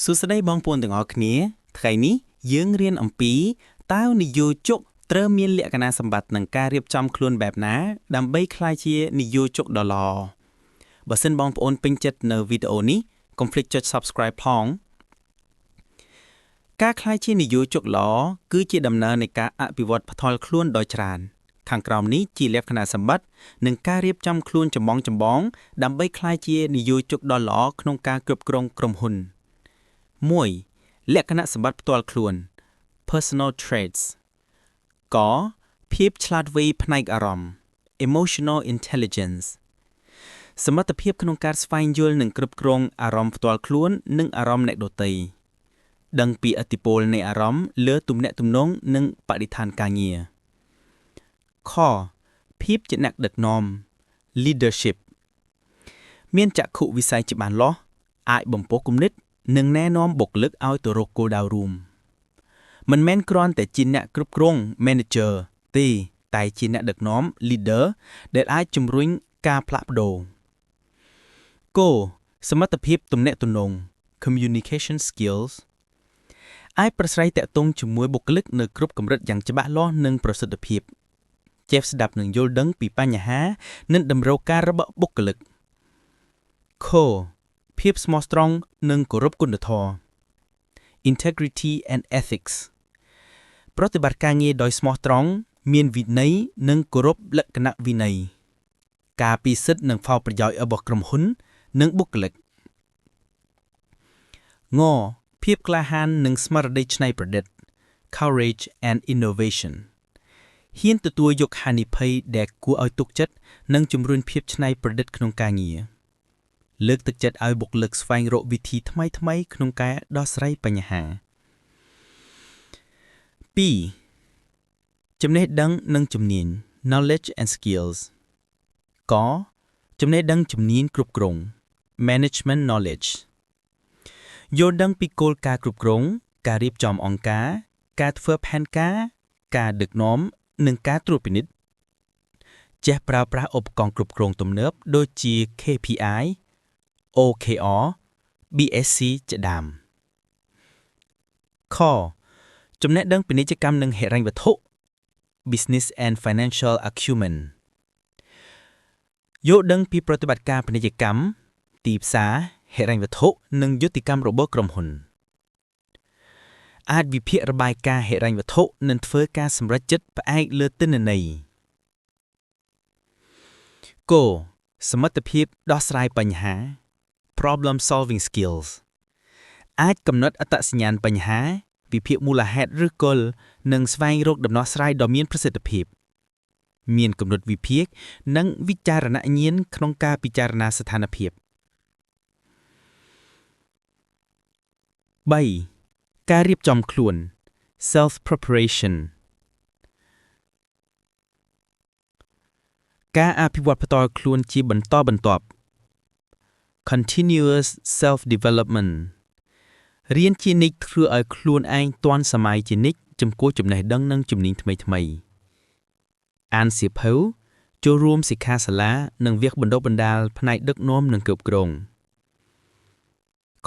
សួស្តីបងប្អូនទាំងអស់គ្នាថ្ងៃនេះយើងរៀនអំពីតើនិយោជកត្រូវមានលក្ខណៈសម្បត្តិនិងការរៀបចំខ្លួនបែបណាដើម្បីក្លាយជានិយោជកដ៏ល្អបើសិនបងប្អូនពេញចិត្តនៅវីដេអូនេះកុំភ្លេចចុច Subscribe ផងការក្លាយជានិយោជកល្អគឺជាដំណើរនៃការអភិវឌ្ឍផ្ទាល់ខ្លួនដោយច្រើនខាងក្រោមនេះជាលក្ខណៈសម្បត្តិនិងការរៀបចំខ្លួនចម្បងដើម្បីក្លាយជានិយោជកដ៏ល្អក្នុងការគ្រប់គ្រងក្រុមហ៊ុន 1. លក្ខណៈសម្បត្តិផ្ទាល់ខ្លួន Personal Traits កភាពឆ្លាតវៃផ្នែកអារម្មណ៍ Emotional Intelligence សមត្ថភាពក្នុងការស្វែងយល់និងគ្រប់គ្រងអារម្មណ៍ផ្ទាល់ខ្លួននិងអារម្មណ៍អ្នកដទៃដឹងពីឥទ្ធិពលនៃអារម្មណ៍លើទំនាក់ទំនងនិងបរិស្ថានការងារខភាពជាអ្នកដឹកនាំ Leadership មានចក្ខុវិស័យច្បាស់លាស់អាចបំពោះគំនិតនិងណែនាំបុគ្គលិកឲ្យទៅរកគោលដៅរួមមិនមែនគ្រាន់តែជាអ្នកគ្រប់គ្រង Manager ទេតែជាអ្នកដឹកនាំ Leader ដែលអាចជំរុញការផ្លាស់ប្ដូរគោសមត្ថភាពទំនាក់ទំនង Communication Skills អាចប្រស្រ័យទាក់ទងជាមួយបុគ្គលិកនៅគ្រប់កម្រិតយ៉ាងច្បាស់លាស់និងប្រសិទ្ធភាពចេះស្ដាប់និងយល់ដឹងពីបញ្ហានិងតម្រូវការរបស់បុគ្គលិកខភាពស្មោះត្រង់និងគោរពគុណធម៌ Integrity and Ethics ប្រតិបត្តិការងារដោយស្មោះត្រង់មានវិន័យនិងគោរពលក្ខណៈវិន័យការពីសិទ្ធិនិងផលប្រយោជន៍របស់ក្រុមហ៊ុននិងបុគ្គលិកងភាពក្លាហាននិងស្មារតីច្នៃប្រឌិត Courage and Innovation ហ៊ានទទួលយកហានិភ័យដែលគួរឲ្យទុកចិត្តនិងជំរុញភាពច្នៃប្រឌិតក្នុងការងារលើកទឹកចិត្តឲ្យបុគ្គលិកស្វែងរកវិធីថ្មីៗក្នុងការដោះស្រាយបញ្ហា 2. ចំណេះដឹងនិងជំនាញ Knowledge and Skills កចំណេះដឹងជំនាញគ្រប់គ្រង Management Knowledge យល់ដឹងពីគោលការណ៍គ្រប់គ្រងការរៀបចំអង្គការធ្វើផែនការដឹកនាំនិងការត្រួតពិនិត្យចេះប្រើប្រាស់ឧបករណ៍គ្រប់គ្រងទំនើបដូចជា KPI OKR BSC ជាដើមខចំណេះដឹងពាណិជ្ជកម្មនិងហិរញ្ញវត្ថុ Business and Financial Acumen យល់ដឹងពីប្រតិបត្តិការពាណិជ្ជកម្មទីផ្សារហិរញ្ញវត្ថុនិងយុទ្ធកម្មរបស់ក្រុមហ៊ុនអាចវិភាគរបាយការណ៍ហិរញ្ញវត្ថុនិងធ្វើការសម្រេចចិត្តផ្អែកលើទិន្នន័យគសមត្ថភាពដោះស្រាយបញ្ហា Problem Solving Skills អាចកំណត់អត្តសញ្ញាណបញ្ហាវិភាគមូលហេតុឬគល់និងស្វែងរកដំណោះស្រាយដ៏មានប្រសិទ្ធភាពមានគំនិតវិភាគនិងវិចារណញ្ញាណក្នុងការពិចារណាស្ថានភាព 3. ការរៀបចំខ្លួន Self Preparation ការអភិវឌ្ឍផ្ទាល់ខ្លួនជាបន្តបន្ទាប់ Continuous Self-Development រៀនជានិច្ចធ្វើឲ្យខ្លួនឯងទាន់សម័យជានិច្ចចំពោះចំណេះដឹងនិងជំនាញថ្មីៗអានសៀវភៅចូលរួមសិក្ខាសាលានិងវគ្គបណ្ដុះបណ្ដាលផ្នែកដឹកនាំនិងគ្រប់គ្រង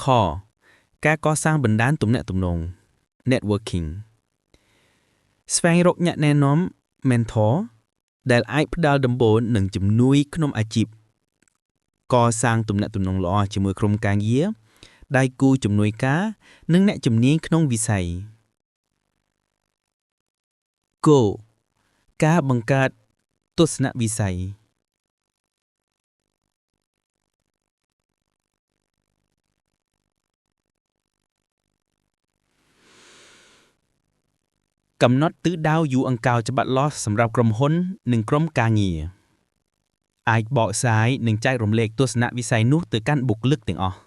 ខការកសាងបណ្ដាញទំនាក់ទំនង Networking ស្វែងរកអ្នកណែនាំ Mentor ដែលអាចផ្ដល់ដំបូន្មាននិងជំនួយក្នុងអាជីពកសាងទំនាក់ទំនងល្អជាមួយក្រុមការងារដៃគូជំនួយការនិងអ្នកជំនាញក្នុងវិស័យគោការបង្កើតទស្សនវិស័យកំណត់ទិសដៅយូរអង្កោច្បាស់លាស់សម្រាប់ក្រុមហ៊ុននិងក្រុមការងារអាចបកស្រាយនិងចែករំលែកទស្សនវិស័យនោះទៅកាន់បុគ្គលិកទាំងអស់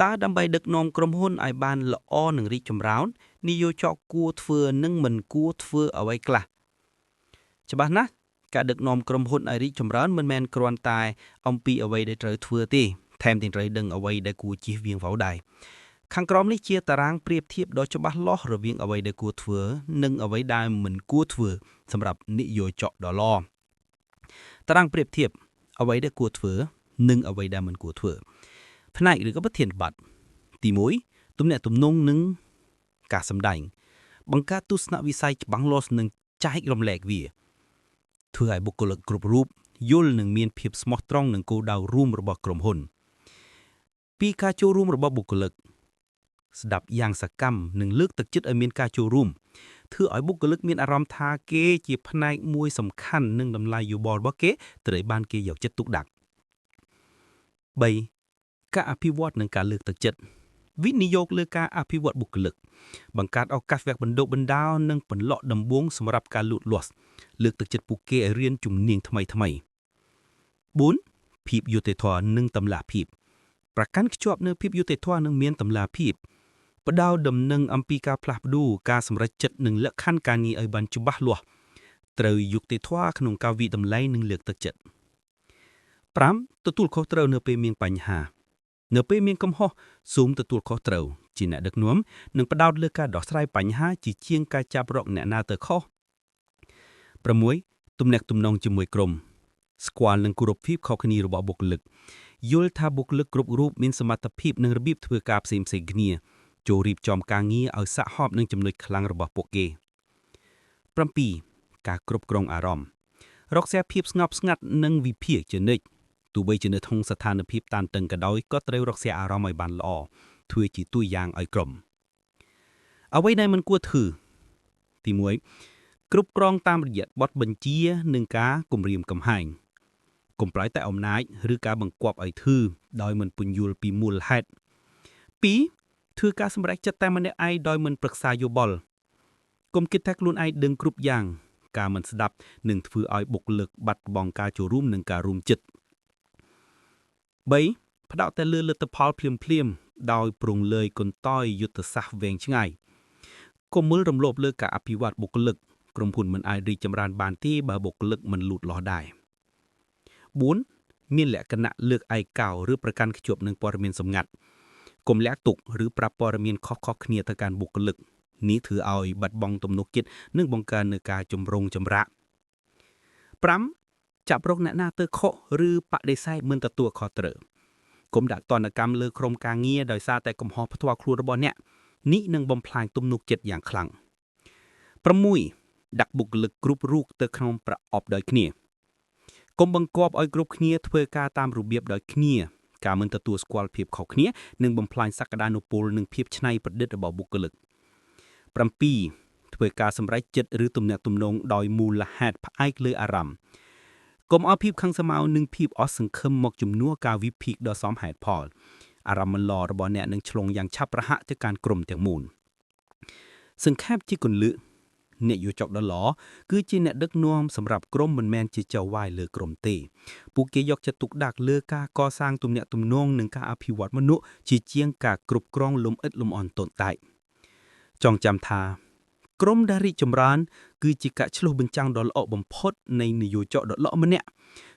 តើដើម្បីដឹកនាំក្រុមហ៊ុនឲ្យបានល្អនិងរីកចម្រើននិយោជកគួរធ្វើនិងមិនគួរធ្វើអ្វីខ្លះច្បាស់ណាស់ការដឹកនាំក្រុមហ៊ុនឲ្យរីកចម្រើនមិនមែនគ្រាន់តែអំពីអ្វីដែលត្រូវធ្វើទេថែមទាំងត្រូវដឹងអ្វីដែលគួរជៀសវាងផងដែរខាងក្រោមនេះជាតារាងប្រៀបធៀបដ៏ច្បាស់លាស់រវាងអ្វីដែលគួរធ្វើនិងអ្វីដែលមិនគួរធ្វើសម្រាប់និយោជកដ៏ល្អតារាងប្រៀបធៀបអ្វីដែលគួរធ្វើនិងអ្វីដែលមិនគួរធ្វើផ្នែកឬក៏ប្រធានបទទី1ទំនាក់ទំនងនិងការសម្ដែងបង្កើតទស្សនវិស័យច្បាស់លាស់និងចែករំលែកវាធ្វើឲ្យបុគ្គលិកគ្រប់រូបយល់និងមានភាពស្មោះត្រង់នឹងគោលដៅរួមរបស់ក្រុមហ៊ុនពីការចូលរួមរបស់បុគ្គលិកស្ដាប់យ៉ាងសកម្មនិងលើកទឹកចិត្តឲ្យមានការចូលរួមធ្វើឲ្យបុគ្គលិកមានអារម្មណ៍ថាគេជាផ្នែកមួយសំខាន់និងតម្លៃយោបល់របស់គេត្រូវបានគេយកចិត្តទុកដាក់3ការអភិវឌ្ឍនិងការលើកទឹកចិត្តវិនិយោគលើការអភិវឌ្ឍបុគ្គលិកបង្កើតឱកាសវគ្គបណ្ដុះបណ្ដាលនិងបន្លក់ដំបូងសម្រាប់ការលូតលាស់លើកទឹកចិត្តពួកគេឲ្យរៀនជំនាញថ្មីៗ 4. ភាពយុត្តិធម៌និងតម្លាភាពប្រកាន់ខ្ជាប់នូវភាពយុត្តិធម៌និងមានតម្លាភាពផ្ដោតដំណឹងអំពីការផ្លាស់ប្ដូរការសម្រេចចិត្តនិងលក្ខខណ្ឌការងារឲ្យបានច្បាស់លាស់ត្រូវយុត្តិធម៌ក្នុងការវិតម្លៃនិងលើកទឹកចិត្ត 5. ទទួលខុសត្រូវនៅពេលមានបញ្ហានៅពេលមានកំហុសសូមទទួលខុសត្រូវជាអ្នកដឹកនាំនិងផ្ដោតលើការដោះស្រាយបញ្ហាជាជាងការចាប់រកអ្នកណាទៅខុស 6. ទំនាក់ទំនងជាមួយក្រុមស្គាល់និងគោរពភាពខុសគ្នារបស់បុគ្គលិកយល់ថាបុគ្គលិកគ្រប់រូបមានសមត្ថភាពនិងរបៀបធ្វើការផ្សេងៗគ្នាចូលរៀបចំការងារឲ្យសហហប់នឹងចំណុចខ្លាំងរបស់ពួកគេ 7. ការគ្រប់គ្រងអារម្មណ៍រក្សាភាពស្ងប់ស្ងាត់និងវិភាគជានិច្ចទោះបីជានៅក្នុងស្ថានភាពតានតឹងក៏ដោយក៏ត្រូវរក្សាអារម្មណ៍ឲ្យបានល្អធ្វើជាតួយ៉ាងឲ្យក្រុមអ្វីដែលមិនគួរធ្វើទី1គ្រប់គ្រងតាមរយៈបទបញ្ជានិងការគំរាមកំហែងកុំប្រែតែអំណាចឬការបង្គាប់ឲ្យធ្វើដោយមិនពន្យល់ពីមូលហេតុ 2. ធ្វើការសម្រេចចិត្តតែម្នាក់ឯងដោយមិនប្រឹក្សាយោបល់កុំគិតថាខ្លួនឯងដឹងគ្រប់យ៉ាងការមិនស្ដាប់នឹងធ្វើឲ្យបុគ្គលិកបាត់បង់ការចូលរួមនិងការរួមចិត្ត 3. ផ្ដោតតែលើលទ្ធផលភ្លាមៗដោយប្រងលើយកន្តើយយុទ្ធសាស្ត្រវែងឆ្ងាយកុំមើលរំលោភលើការអភិវឌ្ឍបុគ្គលិកក្រុមហ៊ុនមិនអាចរីកចម្រើនបានទេបើបុគ្គលិកមិនលូតលាស់ដែរ 4. មានលក្ខណៈលើកឯកោឬប្រកាន់ខ្ជាប់នឹងព័ត៌មានសម្ងាត់កុំលាក់ទុកឬប្រាប់ព័ត៌មានខុសៗគ្នាទៅកាន់បុគ្គលិកនេះធ្វើឲ្យបាត់បង់ទំនុកចិត្តនិងបង្កើននូវការចម្រូងចម្រាស 5. ចាប់រកអ្នកណាទៅខុសឬបដិសេធមិនទទួលខុសត្រូវកុំដាក់ទណ្ឌកម្មលើក្រុមការងារដោយសារតែកំហុសផ្ទាល់ខ្លួនរបស់អ្នកនេះនឹងបំផ្លាញទំនុកចិត្តយ៉ាងខ្លាំង 6. ដាក់បុគ្គលិកគ្រប់រូបទៅក្នុងប្រអប់ដោយគ្នាកុំបង្គាប់ឲ្យគ្រប់គ្នាធ្វើការតាមរបៀបដោយគ្នាការមិនទទួលស្គាល់ភាពខុសគ្នានឹងបំផ្លាញសក្តានុពលនិងភាពច្នៃប្រឌិតរបស់បុគ្គលិក 7. ធ្វើការសម្រេចចិត្តឬទំនាក់ទំនងដោយមូលហេតុផ្អែកលើអារម្មណ៍កុំឲ្យភាពខឹងសម្បាវនិងភាពអស់សង្ឃឹមមកជំនួសការវិភាគដ៏សមហេតុផលអារម្មណ៍មិនល្អរបស់អ្នកនឹងឆ្លងយ៉ាងឆាប់រហ័សទៅកាន់ក្រុមទាំងមូលសង្ខេបជាគន្លឹះអ្នកយោជកដ៏ល្អគឺជាអ្នកដឹកនាំសម្រាប់ក្រុមមិនមែនជាចៅហ្វាយលើក្រុមទេពួកគេយកចិត្តទុកដាក់លើការកសាងទំនាក់ទំនងនិងការអភិវឌ្ឍមនុស្សជាជាងការគ្រប់គ្រងលំអិតលំអន់តូចតាចចងចាំថាក្រុមដែលរីកចម្រើនគឺជាការឆ្លុះបញ្ចាំងដ៏ល្អបំផុតនៃនយោជកដ៏ល្អម្នាក់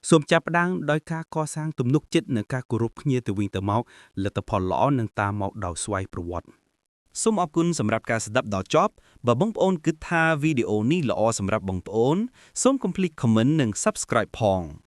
សូមចាប់ផ្ដើមដោយការកសាងទំនុកចិត្តនិងការគោរពគ្នាទៅវិញទៅមកលទ្ធផលល្អនឹងតាមមកដោយស្វ័យប្រវត្តិសូមអរគុណសម្រាប់ការស្ដាប់ដល់ចប់បើបងប្អូនគិតថាវីដេអូនេះល្អសម្រាប់បងប្អូនសូមកុំភ្លេច comment និង subscribe ផង